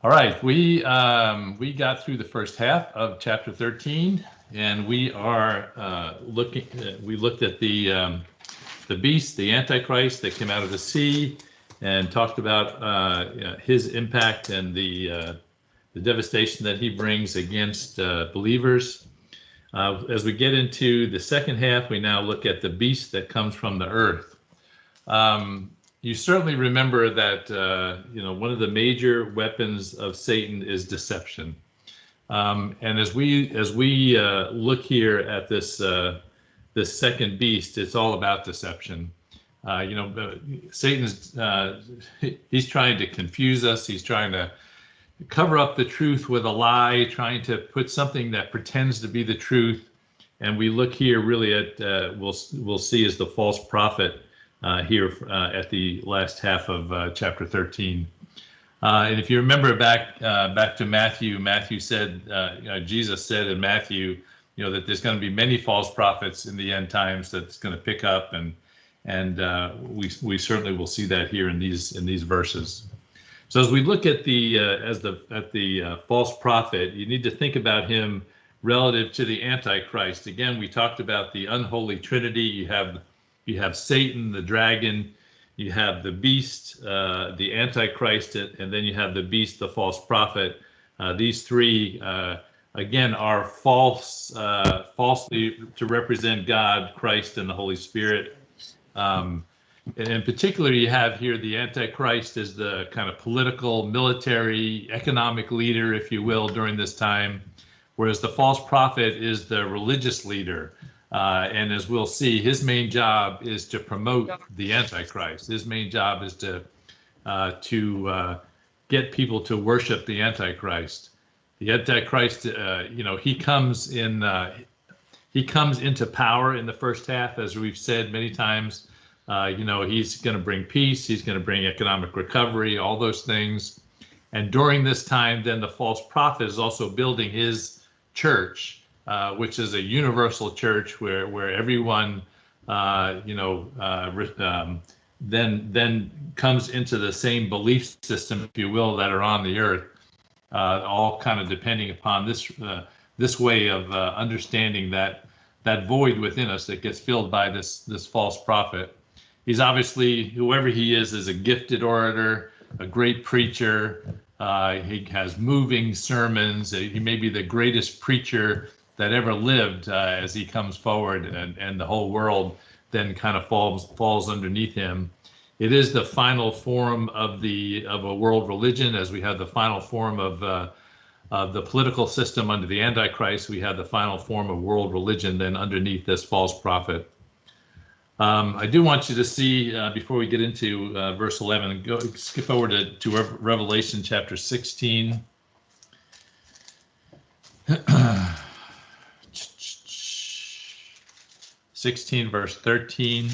All right, we got through the first half of chapter 13, and we are we looked at the beast, the Antichrist that came out of the sea, and talked about his impact and the devastation that he brings against believers. As we get into the second half, we now look at the beast that comes from the earth. You certainly remember that one of the major weapons of Satan is deception. And as we look here at this second beast, it's all about deception. Satan's he's trying to confuse us. He's trying to cover up the truth with a lie, trying to put something that pretends to be the truth. And we look here really at we'll see as the false prophet here at the last half of chapter 13. And if you remember back to Matthew said, Jesus said in Matthew, that there's going to be many false prophets in the end times that's going to pick up, and we certainly will see that here in these verses. So as we look at the false prophet, you need to think about him relative to the Antichrist. Again, we talked about the unholy trinity. You have Satan, the dragon, you have the beast, the Antichrist, and then you have the beast, the false prophet. These three, again, are falsely to represent God, Christ, and the Holy Spirit. And in particular, you have here the Antichrist as the kind of political, military, economic leader, if you will, during this time, whereas the false prophet is the religious leader. And as we'll see, his main job is to promote the Antichrist. His main job is to get people to worship the Antichrist. The Antichrist, he comes into power in the first half, as we've said many times. He's going to bring peace. He's going to bring economic recovery, all those things. And during this time, then the false prophet is also building his church, which is a universal church where everyone, then comes into the same belief system, if you will, that are on the earth, all kind of depending upon this way of understanding that void within us that gets filled by this false prophet. He's obviously, whoever he is a gifted orator, a great preacher. He has moving sermons. He may be the greatest preacher that ever lived as he comes forward, and the whole world then kind of falls underneath him. It is the final form of a world religion, as we have the final form of the political system under the Antichrist. We have the final form of world religion then underneath this false prophet. I do want you to see, before we get into verse 11, skip over to Revelation chapter 16. 16 verse 13.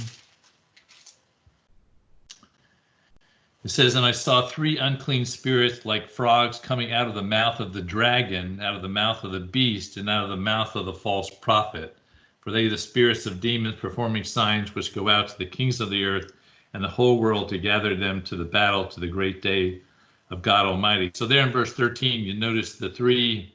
It says, "And I saw three unclean spirits like frogs coming out of the mouth of the dragon, out of the mouth of the beast, and out of the mouth of the false prophet. For they are the spirits of demons performing signs which go out to the kings of the earth and the whole world to gather them to the battle, to the great day of God Almighty." So there in verse 13, you notice the three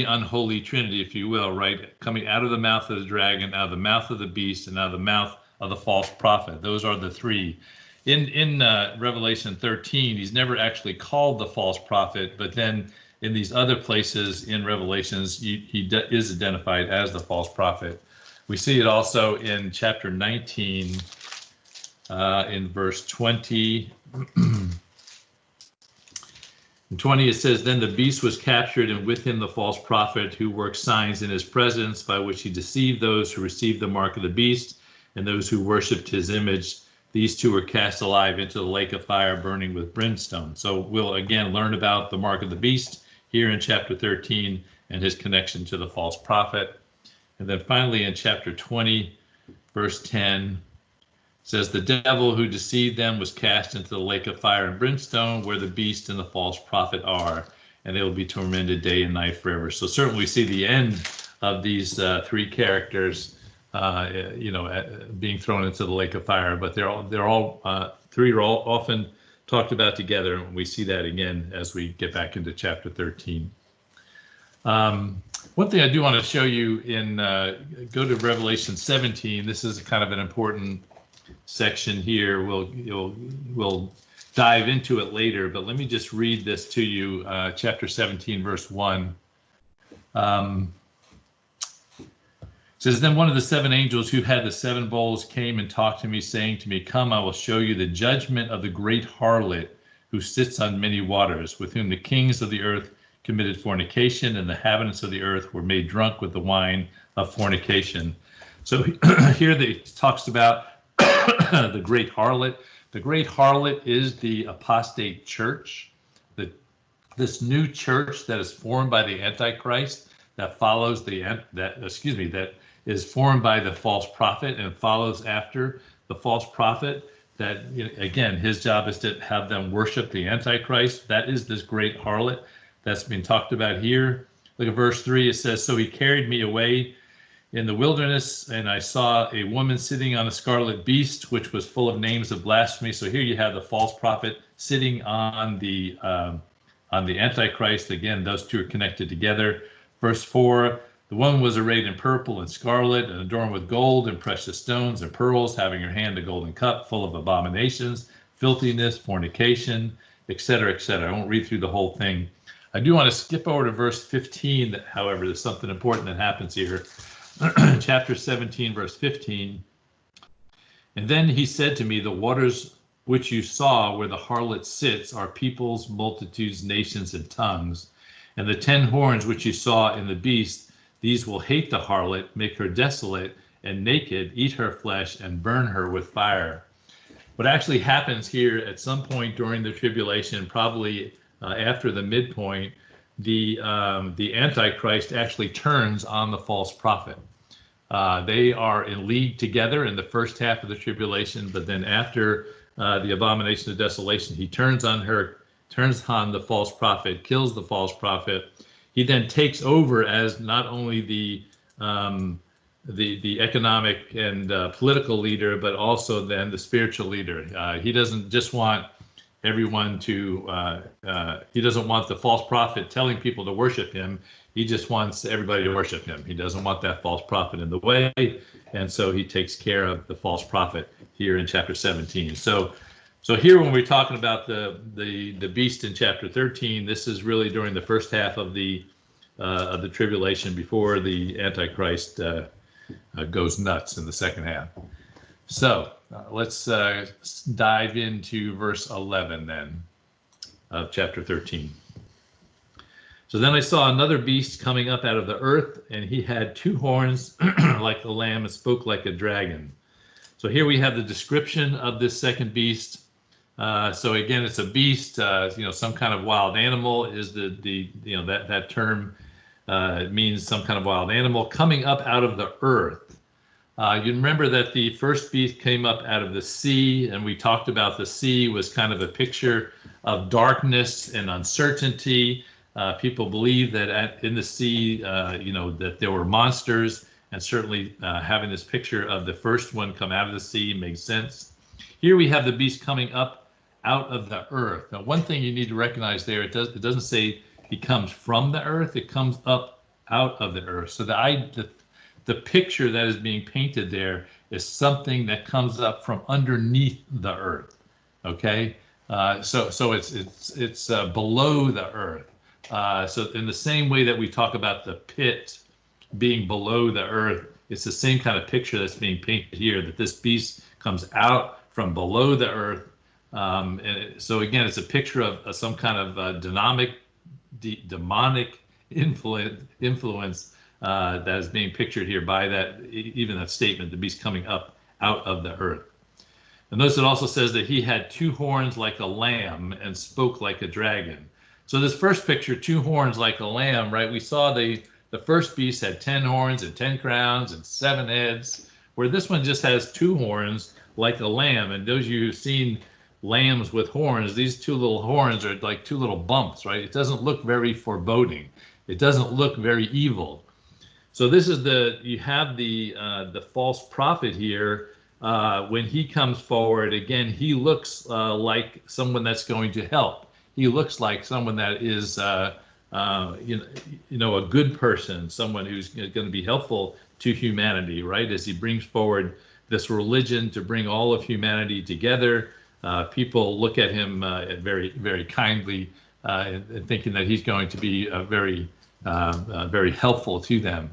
unholy trinity, if you will, right? Coming out of the mouth of the dragon, out of the mouth of the beast, and out of the mouth of the false prophet. Those are the three. In Revelation 13, he's never actually called the false prophet, but then in these other places in Revelations, he is identified as the false prophet. We see it also in chapter 19, in verse 20. In 20, it says, "Then the beast was captured, and with him the false prophet, who worked signs in his presence, by which he deceived those who received the mark of the beast and those who worshipped his image. These two were cast alive into the lake of fire burning with brimstone." So we'll again learn about the mark of the beast here in chapter 13 and his connection to the false prophet. And then finally in chapter 20, verse 10, says, "The devil who deceived them was cast into the lake of fire and brimstone, where the beast and the false prophet are, and they will be tormented day and night forever." So certainly we see the end of these three characters, being thrown into the lake of fire. But they're all three are all often talked about together. And we see that again as we get back into chapter 13. One thing I do want to show you in, go to Revelation 17. This is kind of an important section here. We'll dive into it later, but let me just read this to you. Chapter 17, verse 1. It says, then one of the seven angels who had the seven bowls came and talked to me, saying to me, come, I will show you the judgment of the great harlot who sits on many waters, with whom the kings of the earth committed fornication, and the inhabitants of the earth were made drunk with the wine of fornication. So here it talks about the great harlot. The great harlot is the apostate church, this new church that is formed by the Antichrist, that follows that is formed by the false prophet and follows after the false prophet. That, again, his job is to have them worship the Antichrist. That is this great harlot that's been talked about here. Look at verse 3. It says, so he carried me away in the wilderness, and I saw a woman sitting on a scarlet beast, which was full of names of blasphemy. So here you have the false prophet sitting on the Antichrist. Again, those two are connected together. Verse 4, the woman was arrayed in purple and scarlet and adorned with gold and precious stones and pearls, having in her hand a golden cup full of abominations, filthiness, fornication, etc., etc. I won't read through the whole thing. I do want to skip over to verse 15. However, there's something important that happens here. Chapter 17, verse 15. And then he said to me, the waters which you saw where the harlot sits are peoples, multitudes, nations, and tongues. And the 10 horns which you saw in the beast, these will hate the harlot, make her desolate and naked, eat her flesh, and burn her with fire. What actually happens here at some point during the tribulation, probably after the midpoint, the Antichrist actually turns on the false prophet. They are in league together in the first half of the tribulation, but then after the abomination of desolation, he turns on the false prophet, kills the false prophet. He then takes over as not only the economic and political leader, but also then the spiritual leader. He doesn't just want everyone to, he doesn't want the false prophet telling people to worship him. He just wants everybody to worship him. He doesn't want that false prophet in the way. And so he takes care of the false prophet here in chapter 17. So here when we're talking about the beast in chapter 13, this is really during the first half of the tribulation before the Antichrist goes nuts in the second half. So let's dive into verse 11 then of chapter 13. So then I saw another beast coming up out of the earth, and he had 2 horns like a lamb and spoke like a dragon. So here we have the description of this second beast. So again, it's a beast, some kind of wild animal is that term means some kind of wild animal coming up out of the earth. You remember that the first beast came up out of the sea, and we talked about the sea was kind of a picture of darkness and uncertainty. People believe that in the sea, that there were monsters, and certainly having this picture of the first one come out of the sea makes sense. Here we have the beast coming up out of the earth. Now, one thing you need to recognize there, it doesn't say he comes from the earth, it comes up out of the earth. So the picture that is being painted there is something that comes up from underneath the earth. Okay, so it's below the earth. So in the same way that we talk about the pit being below the earth, it's the same kind of picture that's being painted here, that this beast comes out from below the earth. So again, it's a picture of some kind of demonic influence that is being pictured here by that statement, the beast coming up out of the earth. And notice it also says that he had 2 horns like a lamb and spoke like a dragon. So this first picture, 2 horns like a lamb, right? We saw the first beast had 10 horns and 10 crowns and 7 heads, where this one just has 2 horns like a lamb. And those of you who've seen lambs with horns, these 2 little horns are like 2 little bumps, right? It doesn't look very foreboding. It doesn't look very evil. So this is you have the false prophet here when he comes forward, again, he looks like someone that's going to help. He looks like someone that is, a good person, someone who's going to be helpful to humanity, right? As he brings forward this religion to bring all of humanity together, people look at him very, very kindly, and thinking that he's going to be very, very helpful to them.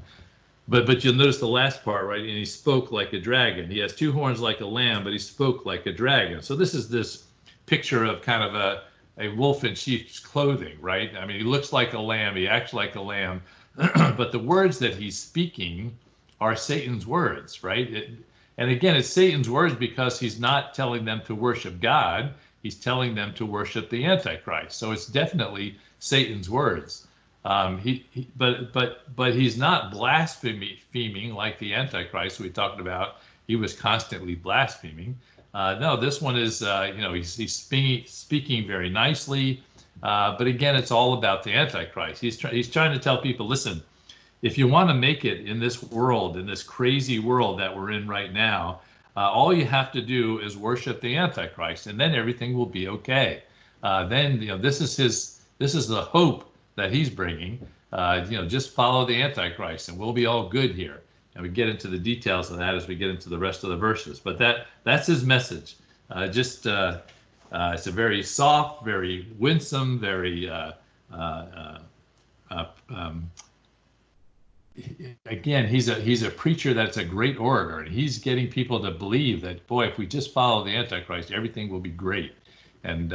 But you'll notice the last part, right? And he spoke like a dragon. He has two horns like a lamb, but he spoke like a dragon. So this is this picture of kind of a wolf in sheep's clothing, right? I mean, he looks like a lamb, he acts like a lamb, but the words that he's speaking are Satan's words, right? And again, it's Satan's words because he's not telling them to worship God, he's telling them to worship the Antichrist. So it's definitely Satan's words. But he's not blaspheming like the Antichrist we talked about. He was constantly blaspheming. No, this one is, he's speaking very nicely. But again, it's all about the Antichrist. He's trying to tell people, listen, if you want to make it in this world, in this crazy world that we're in right now, all you have to do is worship the Antichrist, and then everything will be okay. Then, this is the hope that he's bringing. Just follow the Antichrist, and we'll be all good here. And we get into the details of that as we get into the rest of the verses. But that's his message. It's a very soft, very winsome, very again, he's a preacher that's a great orator, and he's getting people to believe that, boy, if we just follow the Antichrist, everything will be great, and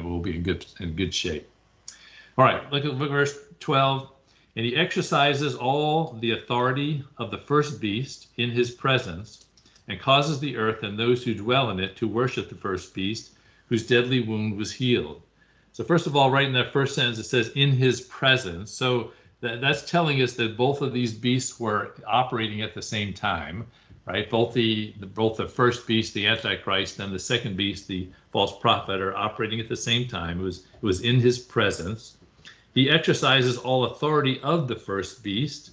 we'll be in good shape. All right, look at verse 12. And he exercises all the authority of the first beast in his presence, and causes the earth and those who dwell in it to worship the first beast, whose deadly wound was healed. So first of all, right in that first sentence, it says in his presence. So that's telling us that both of these beasts were operating at the same time, right? Both the first beast, the Antichrist, and the second beast, the false prophet, are operating at the same time. It was in his presence. He exercises all authority of the first beast.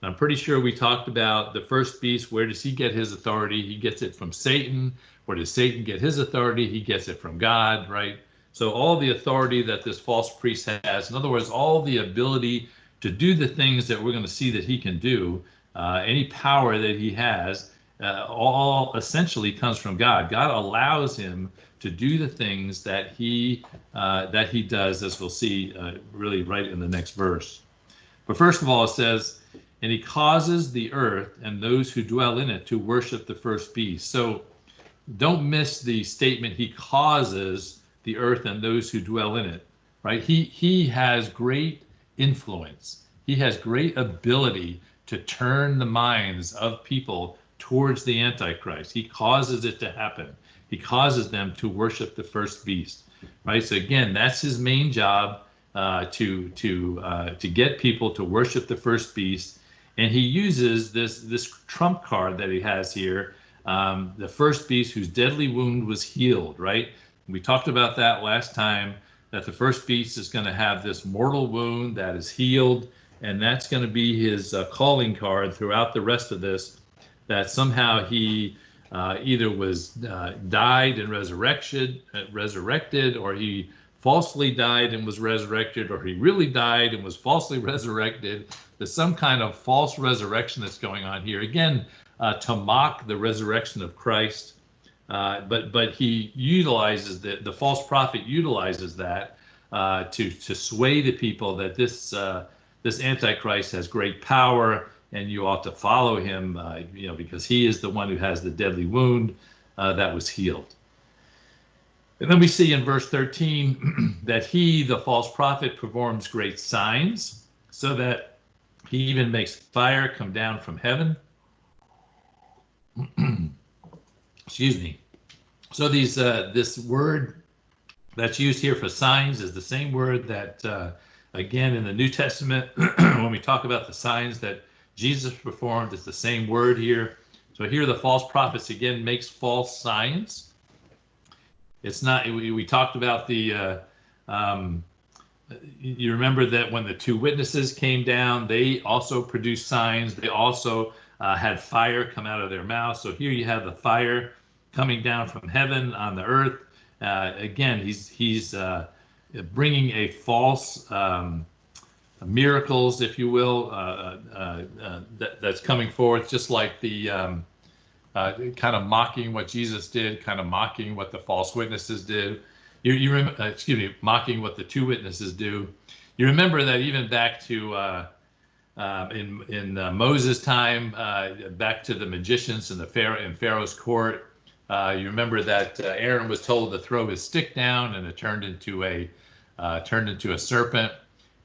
I'm pretty sure we talked about the first beast. Where does he get his authority? He gets it from Satan. Where does Satan get his authority? He gets it from God, right? So all the authority that this false priest has, in other words, all the ability to do the things that we're going to see that he can do, any power that he has, all essentially comes from God. God allows him to do the things that he does, as we'll see really right in the next verse. But first of all, it says, and he causes the earth and those who dwell in it to worship the first beast. So don't miss the statement, he causes the earth and those who dwell in it, right? He has great influence. He has great ability to turn the minds of people towards the Antichrist. He causes it to happen. He causes them to worship the first beast, right? So again, that's his main job, to get people to worship the first beast. And he uses this trump card that he has here, the first beast whose deadly wound was healed, right? We talked about that last time, that the first beast is going to have this mortal wound that is healed, and that's going to be his calling card throughout the rest of this, that somehow he either was died and resurrected, or he falsely died and was resurrected, or he really died and was falsely resurrected. There's some kind of false resurrection that's going on here. Again, to mock the resurrection of Christ. But he utilizes the false prophet utilizes that to sway the people that this Antichrist has great power, and you ought to follow him, because he is the one who has the deadly wound that was healed. And then we see in verse 13 that he, the false prophet, performs great signs, so that he even makes fire come down from heaven. Excuse me. So this word that's used here for signs is the same word that, again, in the New Testament, when we talk about the signs that Jesus performed, it's the same word here. So here the false prophets, again, makes false signs. It's not, we talked about you remember that when the two witnesses came down, they also produced signs. They also had fire come out of their mouths. So here you have the fire coming down from heaven on the earth. Again, he's bringing a false miracles, if you will, that's coming forth, just like the kind of mocking what Jesus did, kind of mocking what the false witnesses did. Mocking what the two witnesses do. You remember that even back to in Moses' time, back to the magicians in Pharaoh's court. You remember that Aaron was told to throw his stick down, and it turned into a serpent.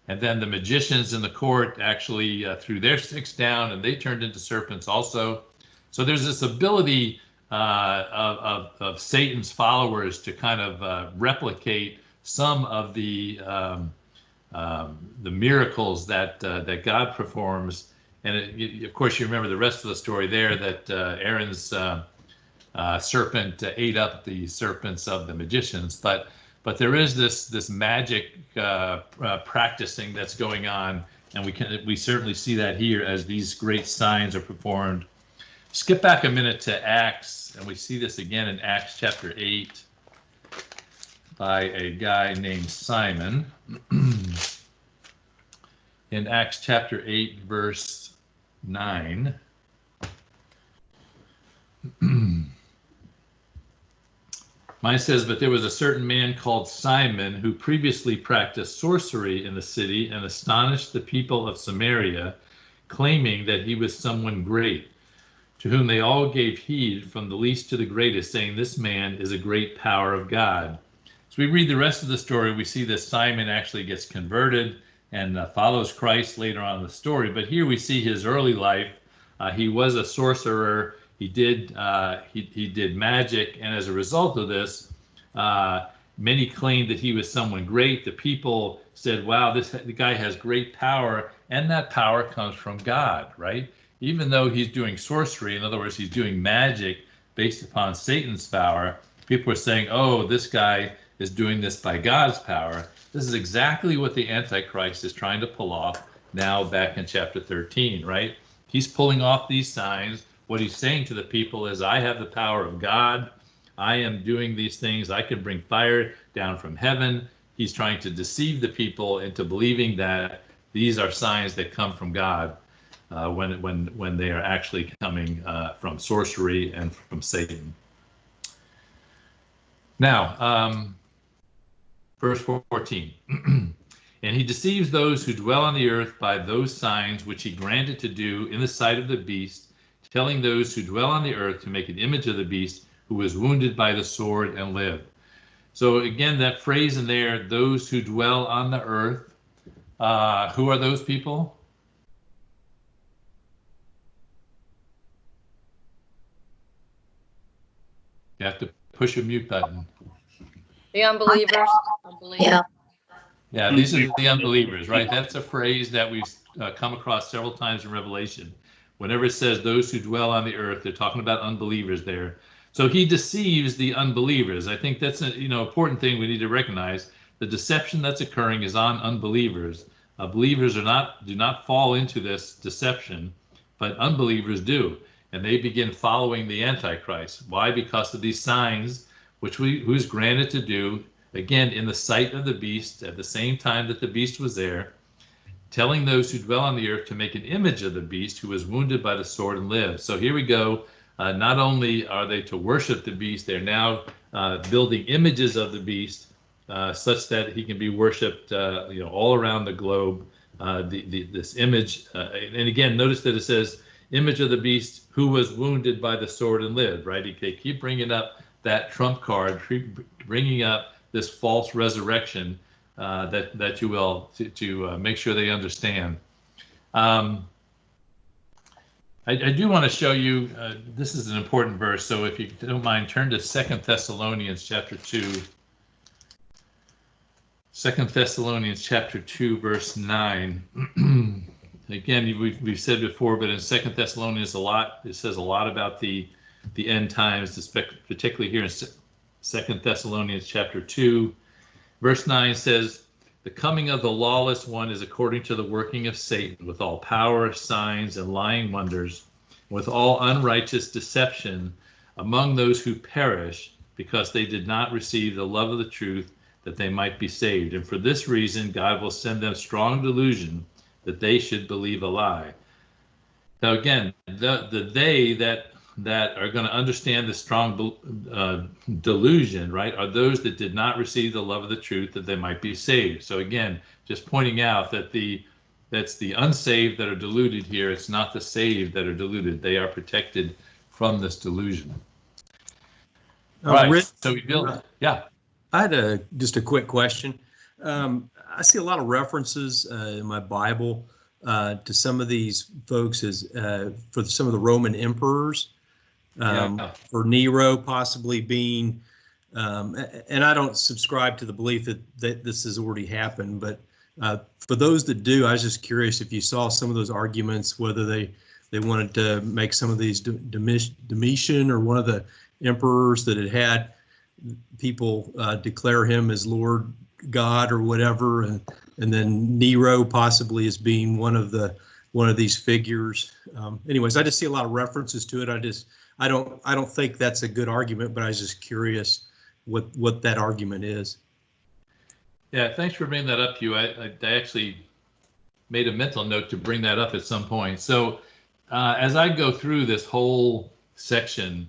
And then the magicians in the court actually threw their sticks down, and they turned into serpents also. So there's this ability of Satan's followers to kind of replicate some of the miracles that God performs. And of course, you remember the rest of the story there, that Aaron's serpent ate up the serpents of the magicians. But there is this magic practicing that's going on, and we certainly see that here as these great signs are performed. Skip back a minute to Acts, and we see this again in Acts chapter 8 by a guy named Simon. In Acts chapter 8, verse 9. Mine says, "But there was a certain man called Simon who previously practiced sorcery in the city and astonished the people of Samaria, claiming that he was someone great, to whom they all gave heed from the least to the greatest, saying, 'This man is a great power of God.'" So we read the rest of the story. We see that Simon actually gets converted and follows Christ later on in the story. But here we see his early life. He was a sorcerer. He did magic, and as a result of this, many claimed that he was someone great. The people said, "Wow, the guy has great power," and that power comes from God, right? Even though he's doing sorcery, in other words, he's doing magic based upon Satan's power, people are saying, "Oh, this guy is doing this by God's power." This is exactly what the Antichrist is trying to pull off now back in chapter 13, right? He's pulling off these signs. What he's saying to the people is, "I have the power of God. I am doing these things. I can bring fire down from heaven." He's trying to deceive the people into believing that these are signs that come from God, when they are actually coming from sorcery and from Satan. Now, verse 14. "And he deceives those who dwell on the earth by those signs which he granted to do in the sight of the beast, telling those who dwell on the earth to make an image of the beast who was wounded by the sword and lived." So again, that phrase in there, those who dwell on the earth, who are those people? You have to push a mute button. The unbelievers. Yeah, these are the unbelievers, right? That's a phrase that we've come across several times in Revelation. Whenever it says those who dwell on the earth, they're talking about unbelievers there. So he deceives the unbelievers. I think that's an important thing we need to recognize. The deception that's occurring is on unbelievers. Believers do not fall into this deception, but unbelievers do, and they begin following the Antichrist. Why? Because of these signs, who's granted to do, again, in the sight of the beast, at the same time that the beast was there, telling those who dwell on the earth to make an image of the beast who was wounded by the sword and lived. So here we go. Not only are they to worship the beast, they're now building images of the beast such that he can be worshipped all around the globe. This image, and again, notice that it says image of the beast who was wounded by the sword and lived, right? They keep bringing up that trump card, bringing up this false resurrection that you will, to make sure they understand. I do want to show you, this is an important verse, so if you don't mind, turn to 2 Thessalonians chapter 2. 2 Thessalonians chapter 2, verse 9. Again, we've said before, but in 2 Thessalonians it says a lot about the end times, particularly here in 2 Thessalonians chapter 2. Verse 9 says, "The coming of the lawless one is according to the working of Satan, with all power, signs, and lying wonders, with all unrighteous deception among those who perish, because they did not receive the love of the truth, that they might be saved. And for this reason, God will send them strong delusion, that they should believe a lie. Now again, the they that are going to understand the strong delusion, right, are those that did not receive the love of the truth, that they might be saved. So again, just pointing out that that's the unsaved that are deluded here. It's not the saved that are deluded. They are protected from this delusion. All right. Rich, So we build. Yeah. I had just a quick question. I see a lot of references in my Bible to some of these folks as for some of the Roman emperors, for Nero possibly being, and I don't subscribe to the belief that this has already happened, but for those that do, I was just curious if you saw some of those arguments, whether they wanted to make some of these Domitian or one of the emperors that had people declare him as Lord God or whatever, and then Nero possibly as being one of these figures. Anyways, I just see a lot of references to it. I don't think that's a good argument, but I was just curious what that argument is. Yeah, thanks for bringing that up, Hugh. I actually made a mental note to bring that up at some point. So as I go through this whole section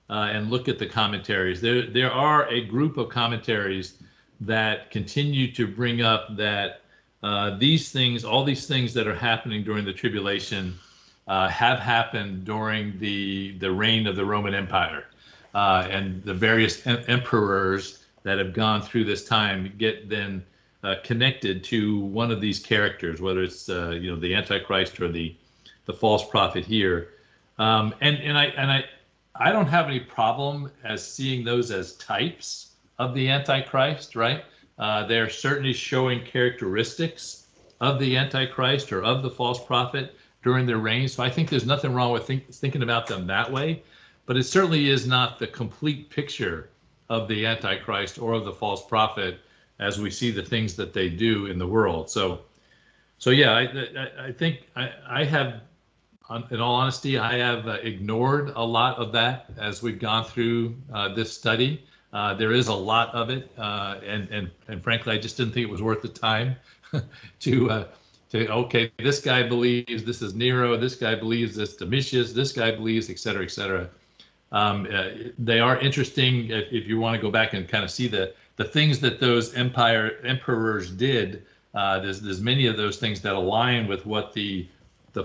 and look at the commentaries, there are a group of commentaries that continue to bring up that these things, all these things that are happening during the tribulation have happened during the reign of the Roman Empire, and the various emperors that have gone through this time get then connected to one of these characters, whether it's the Antichrist or the false prophet here, and I don't have any problem as seeing those as types of the Antichrist, right? They're certainly showing characteristics of the Antichrist or of the false prophet during their reign. So I think there's nothing wrong with thinking about them that way, but it certainly is not the complete picture of the Antichrist or of the false prophet as we see the things that they do in the world. So yeah, I think I have, in all honesty, I have ignored a lot of that as we've gone through this study. There is a lot of it, and frankly, I just didn't think it was worth the time to okay, this guy believes this is Nero, this guy believes this Domitius, this guy believes, et cetera, et cetera. They are interesting if you want to go back and kind of see the things that those emperors did. There's many of those things that align with what the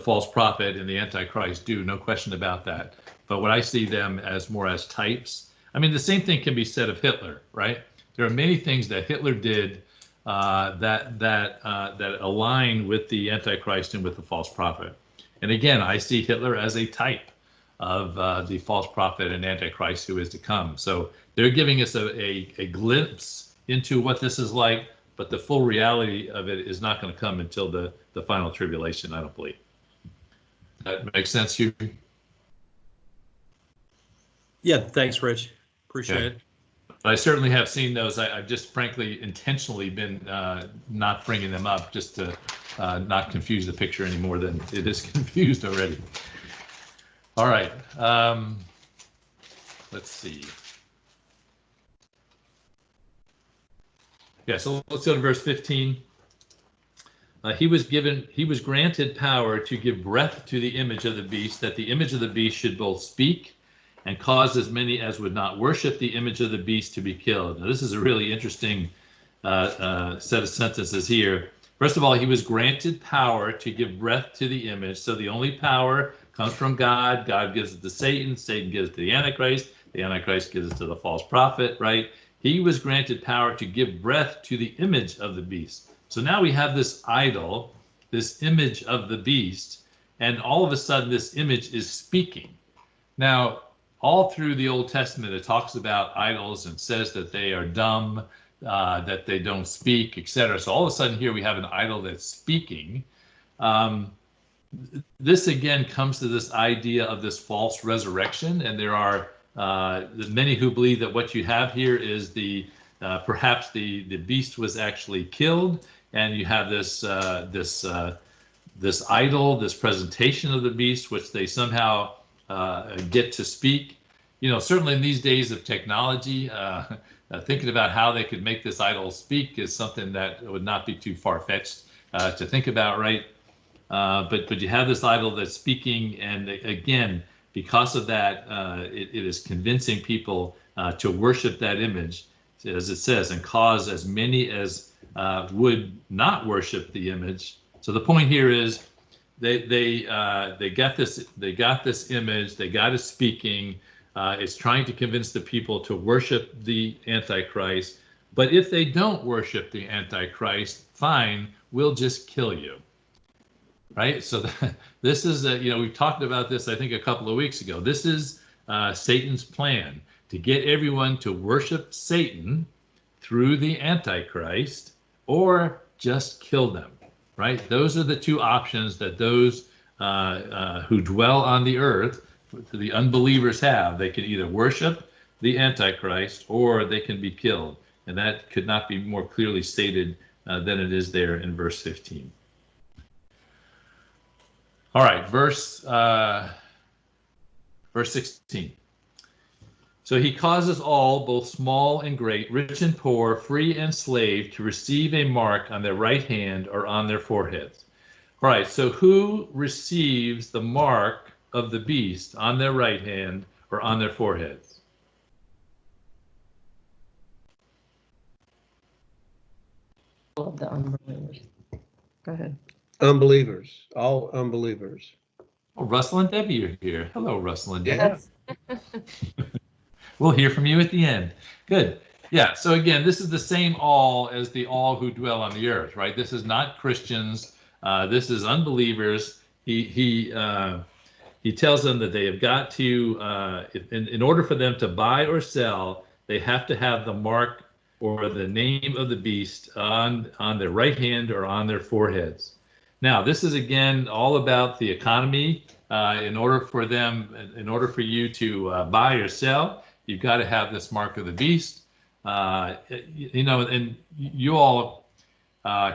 false prophet and the Antichrist do, no question about that. But what I see them as more as types. I mean, the same thing can be said of Hitler, right? There are many things that Hitler did that align with the Antichrist and with the false prophet. And again, I see Hitler as a type of the false prophet and Antichrist who is to come. So they're giving us a glimpse into what this is like, but the full reality of it is not going to come until the final tribulation, I don't believe. That makes sense, Hugh? Yeah, thanks, Rich. Appreciate it. But I certainly have seen those. I've just frankly intentionally been not bringing them up just to not confuse the picture any more than it is confused already. All right. Let's see. Yeah, so let's go to verse 15. He was granted power to give breath to the image of the beast, that the image of the beast should both speak and cause as many as would not worship the image of the beast to be killed. Now, this is a really interesting set of sentences here. First of all, he was granted power to give breath to the image. So the only power comes from God. God gives it to Satan. Satan gives it to the Antichrist. The Antichrist gives it to the false prophet, right? He was granted power to give breath to the image of the beast. So now we have this idol, this image of the beast, and all of a sudden this image is speaking. Now, all through the Old Testament, it talks about idols and says that they are dumb, that they don't speak, etc. So all of a sudden here we have an idol that's speaking. This again comes to this idea of this false resurrection, and there are many who believe that what you have here is perhaps the beast was actually killed, and you have this this idol, this presentation of the beast, which they somehow get to speak. Certainly in these days of technology, thinking about how they could make this idol speak is something that would not be too far-fetched to think about, right? But you have this idol that's speaking, and again, because of that, it is convincing people to worship that image, as it says, and cause as many as would not worship the image. So the point here is they got this image, they got it speaking. It's trying to convince the people to worship the Antichrist. But if they don't worship the Antichrist, fine, we'll just kill you. Right? So this is, we've talked about this, I think, a couple of weeks ago. This is Satan's plan, to get everyone to worship Satan through the Antichrist, or just kill them. Right? Those are the two options that those who dwell on the earth, the unbelievers, have. They can either worship the Antichrist, or they can be killed. And that could not be more clearly stated than it is there in verse 15. All right, verse 16. So he causes all, both small and great, rich and poor, free and slave, to receive a mark on their right hand or on their foreheads. All right, so who receives the mark of the beast on their right hand or on their foreheads? All of the unbelievers. Go ahead. Unbelievers, all unbelievers. Oh, Russell and Debbie are here. Hello, Russell and Debbie. Yeah. We'll hear from you at the end. Good. Yeah, so again, this is the same all as the all who dwell on the earth, right? This is not Christians. This is unbelievers. He tells them that they have got to, in order for them to buy or sell, they have to have the mark or the name of the beast on their right hand or on their foreheads. Now, this is, again, all about the economy. In order for you to buy or sell, you've got to have this mark of the beast. And you all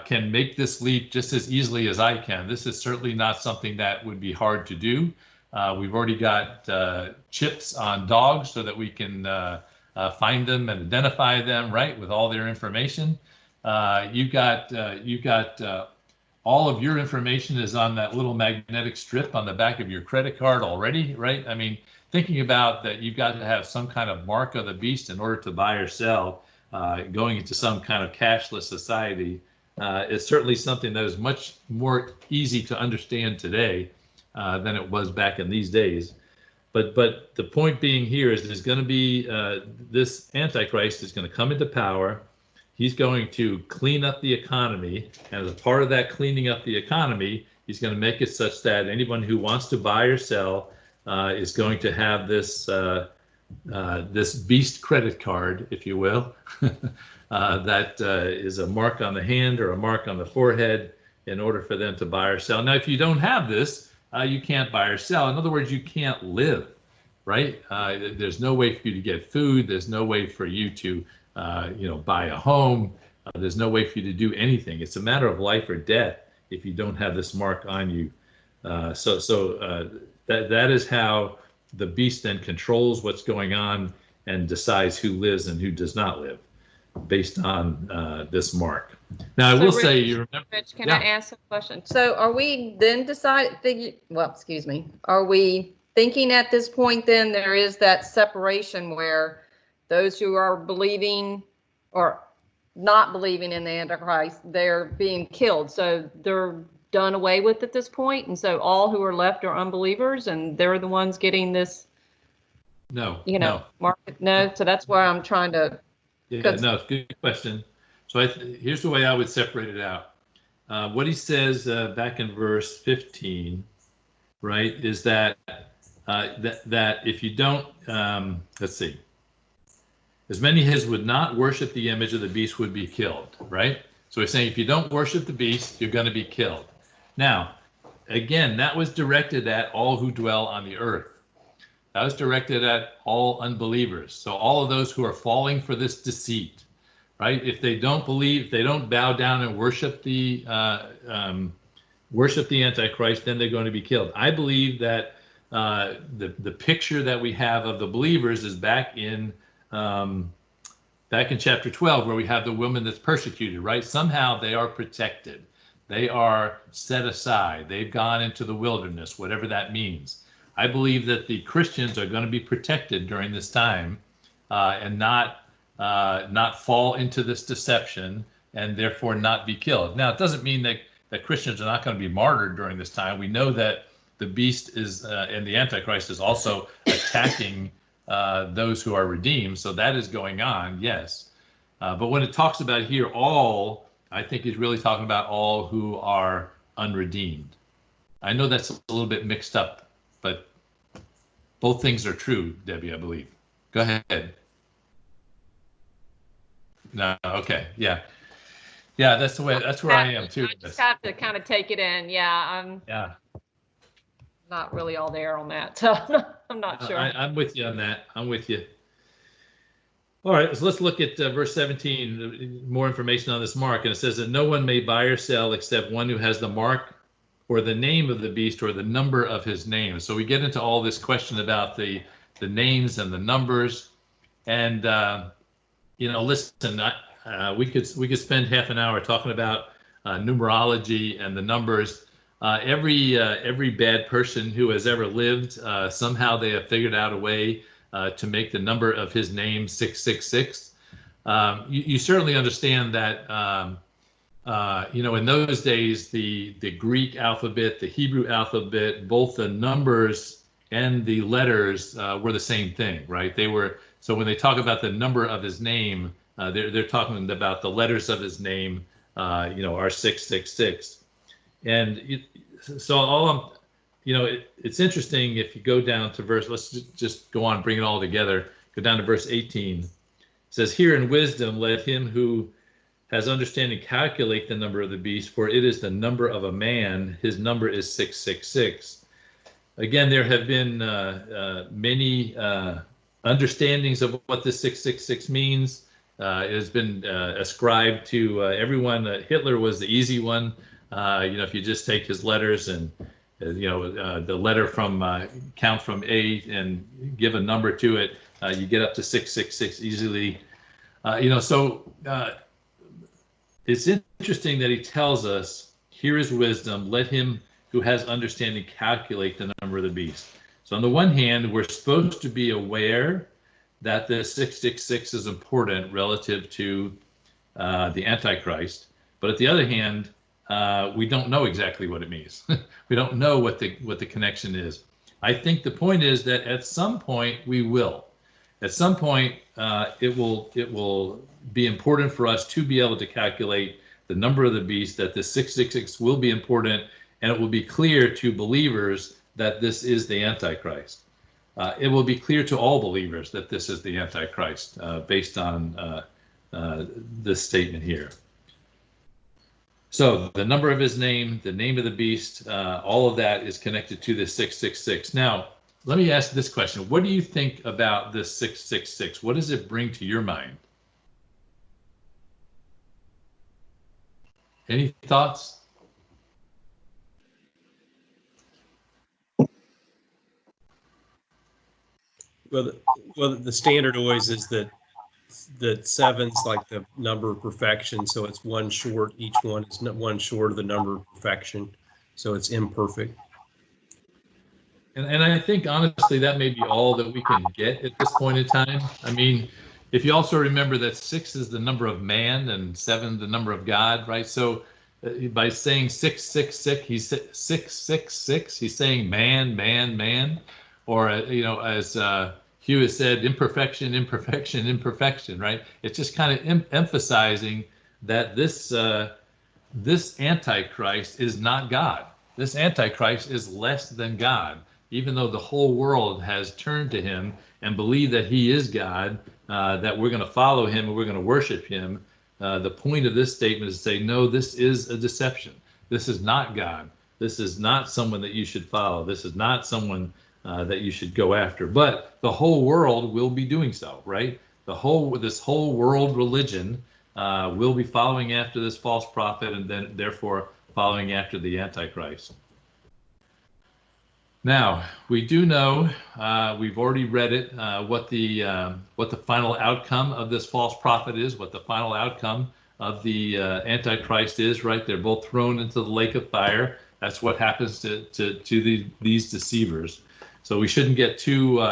can make this leap just as easily as I can. This is certainly not something that would be hard to do. We've already got chips on dogs so that we can find them and identify them, right, with all their information. You've got all of your information is on that little magnetic strip on the back of your credit card already, right? I mean, thinking about that, you've got to have some kind of mark of the beast in order to buy or sell. Going into some kind of cashless society is certainly something that is much more easy to understand today than it was back in these days. But the point being here is there's going to be this Antichrist is going to come into power. He's going to clean up the economy, and as a part of that cleaning up the economy, he's going to make it such that anyone who wants to buy or sell is going to have this this beast credit card, if you will, that is a mark on the hand or a mark on the forehead in order for them to buy or sell. Now, if you don't have this, you can't buy or sell. In other words, you can't live, right? There's no way for you to get food. There's no way for you to buy a home. There's no way for you to do anything. It's a matter of life or death if you don't have this mark on you. That is how the beast then controls what's going on and decides who lives and who does not live based on this mark. Now, I will say, you remember. Rich, can I ask a question? So are we then are we thinking at this point then there is that separation where those who are believing or not believing in the Antichrist, they're being killed. So they're done away with at this point. And so all who are left are unbelievers and they're the ones getting this, market. No. So that's why I'm trying to. Yeah, no, good question. So here's the way I would separate it out. What he says back in verse 15, right, is that that if you don't, let's see, as many as would not worship the image of the beast would be killed, right? So he's saying if you don't worship the beast, you're going to be killed. Now, again, that was directed at all who dwell on the earth. That was directed at all unbelievers. So all of those who are falling for this deceit, right? If they don't believe, if they don't bow down and worship the worship the Antichrist, then they're going to be killed. I believe that the picture that we have of the believers is back in chapter 12, where we have the woman that's persecuted, right? Somehow they are protected. They are set aside. They've gone into the wilderness, whatever that means. I believe that the Christians are going to be protected during this time and not fall into this deception and therefore not be killed. Now, it doesn't mean that Christians are not going to be martyred during this time. We know that the beast is and the Antichrist is also attacking those who are redeemed. So that is going on, yes. But when it talks about here, all, I think he's really talking about all who are unredeemed. I know that's a little bit mixed up, but both things are true, Debbie, I believe. Go ahead. No, okay, yeah. Yeah, that's where I am too. I just have to kind of take it in. Yeah, I'm not really all there on that, so I'm not sure. I'm with you on that. I'm with you. All right, so let's look at verse 17, more information on this mark. And it says that no one may buy or sell except one who has the mark or the name of the beast or the number of his name. So we get into all this question about the names and the numbers. And, listen, we could spend half an hour talking about numerology and the numbers. Every bad person who has ever lived, somehow they have figured out a way to make the number of his name 666. You certainly understand that, in those days, the Greek alphabet, the Hebrew alphabet, both the numbers and the letters were the same thing, right? So when they talk about the number of his name, they're talking about the letters of his name, are 666. And so it's interesting if you go down to let's just go on, bring it all together. Go down to verse 18. It says, here in wisdom, let him who has understanding calculate the number of the beast, for it is the number of a man. His number is 666. Again, there have been many understandings of what this 666 means. It has been ascribed to everyone. Hitler was the easy one. If you just take his letters and the letter from count from A and give a number to it, you get up to 666 easily. It's interesting that he tells us, here is wisdom, let him who has understanding calculate the number of the beast. So on the one hand, we're supposed to be aware that the 666 is important relative to the Antichrist, but at the other hand, we don't know exactly what it means. We don't know what the connection is. I think the point is that at some point we will. At some point, it will be important for us to be able to calculate the number of the beast, that the 666 will be important, and it will be clear to believers that this is the Antichrist. It will be clear to all believers that this is the Antichrist based on this statement here. So the number of his name, the name of the beast, all of that is connected to the 666. Now, let me ask this question. What do you think about this 666? What does it bring to your mind? Any thoughts? Well, the standard always is that seven's like the number of perfection, so it's one short. Each one is one short of the number of perfection, so it's imperfect. And I think, honestly, that may be all that we can get at this point in time. I mean, if you also remember that 6 is the number of man and 7 the number of God, right? So by saying 666, he's 666, he's saying man, man, man. Or, as Hugh has said, imperfection, imperfection, imperfection, right? It's just kind of emphasizing that this Antichrist is not God. This Antichrist is less than God. Even though the whole world has turned to him and believe that he is God, that we're going to follow him and we're going to worship him, the point of this statement is to say, no, this is a deception. This is not God. This is not someone that you should follow. This is not someone that you should go after. But the whole world will be doing so, right? This whole world religion will be following after this false prophet and then therefore following after the Antichrist. Now, we do know, we've already read it, what the final outcome of this false prophet is, what the final outcome of the Antichrist is, right? They're both thrown into the lake of fire. That's what happens to these deceivers. So we shouldn't get too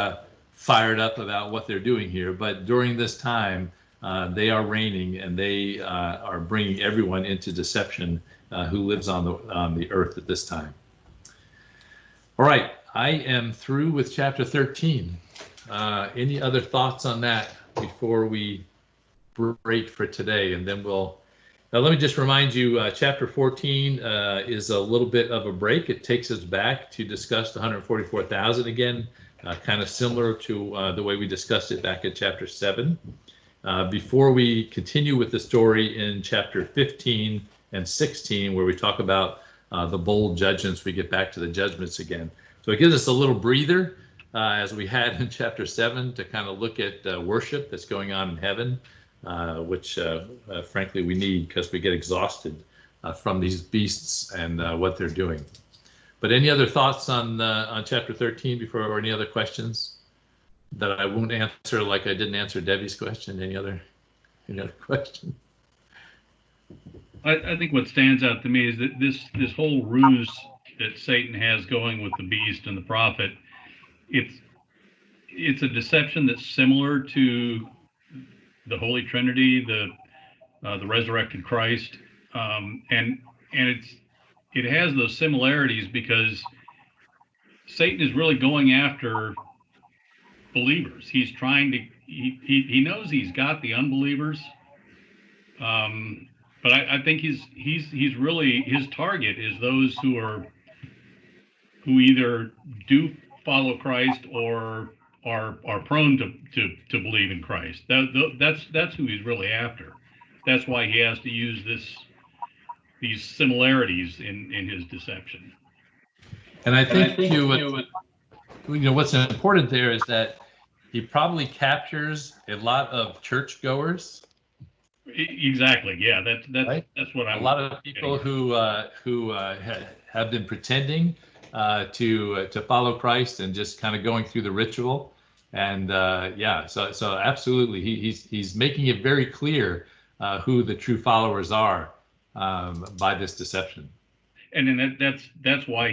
fired up about what they're doing here. But during this time, they are reigning, and they are bringing everyone into deception who lives on the earth at this time. All right, I am through with chapter 13. Any other thoughts on that before we break for today? And then we'll, now let me just remind you, chapter 14 is a little bit of a break. It takes us back to discuss the 144,000 again, kind of similar to the way we discussed it back in chapter 7. Before we continue with the story in chapter 15 and 16, where we talk about the bold judgments, we get back to the judgments again. So it gives us a little breather, as we had in chapter 7, to kind of look at worship that's going on in heaven, which frankly we need, because we get exhausted from these beasts and what they're doing. But any other thoughts on chapter 13 before, or any other questions that I won't answer, like I didn't answer Debbie's question? Any other question? I think what stands out to me is that this whole ruse that Satan has going with the beast and the prophet, it's a deception that's similar to the Holy Trinity, the resurrected Christ, and it has those similarities because Satan is really going after believers. He's trying to, he knows he's got the unbelievers. But I think he's really, his target is those who either do follow Christ or are prone to believe in Christ. That's who he's really after. That's why he has to use these similarities in his deception. And I think what's important there is that he probably captures a lot of churchgoers. Exactly. Yeah, that's what I'm. A lot of people who have been pretending to follow Christ and just kind of going through the ritual, and so absolutely, he's making it very clear who the true followers are by this deception. And then that's why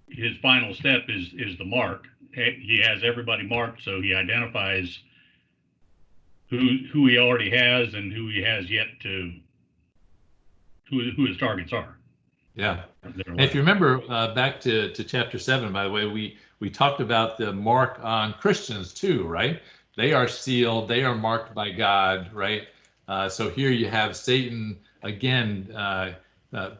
his final step is the mark. He has everybody marked, so he identifies who he already has and who he has yet to, who his targets are. Yeah. If you remember back to chapter 7, by the way, we talked about the mark on Christians too, right? They are sealed, they are marked by God, right? So here you have Satan again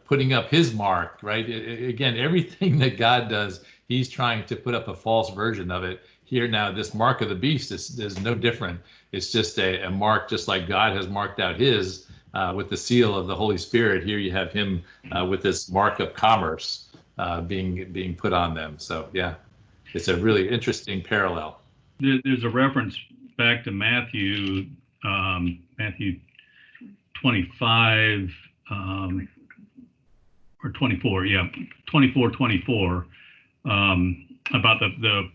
putting up his mark, right? Again, everything that God does, he's trying to put up a false version of it. Here now, this mark of the beast is no different. It's just a mark, just like God has marked out his with the seal of the Holy Spirit. Here you have him with this mark of commerce being put on them. So yeah, it's a really interesting parallel. There's a reference back to Matthew 25 or 24, yeah, 24 about the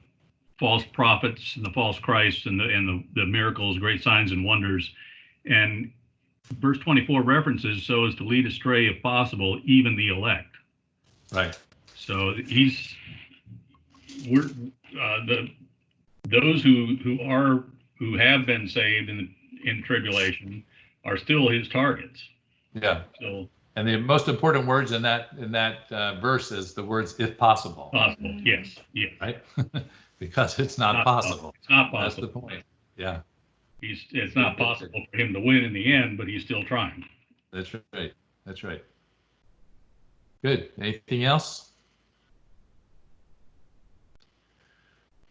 false prophets and the false Christs and the miracles, great signs and wonders. And verse 24 references, so as to lead astray, if possible, even the elect. Right. So those who have been saved in tribulation are still his targets. Yeah. So, and the most important words in that verse is the words "if possible." Possible, yes, yes. Right. Because it's not possible. It's not possible. That's the point. Yeah. It's not possible for him to win in the end, but he's still trying. That's right. That's right. Good. Anything else?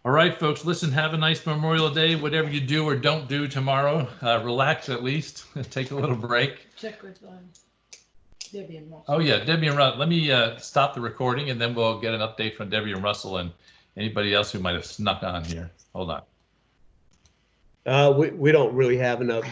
All right, folks, listen, have a nice Memorial Day. Whatever you do or don't do tomorrow, relax at least. Take a little break. Check with Debbie and Russell. Oh, yeah, Debbie and Russell. Let me stop the recording, and then we'll get an update from Debbie and Russell and anybody else who might have snuck on here. Hold on. We don't really have enough.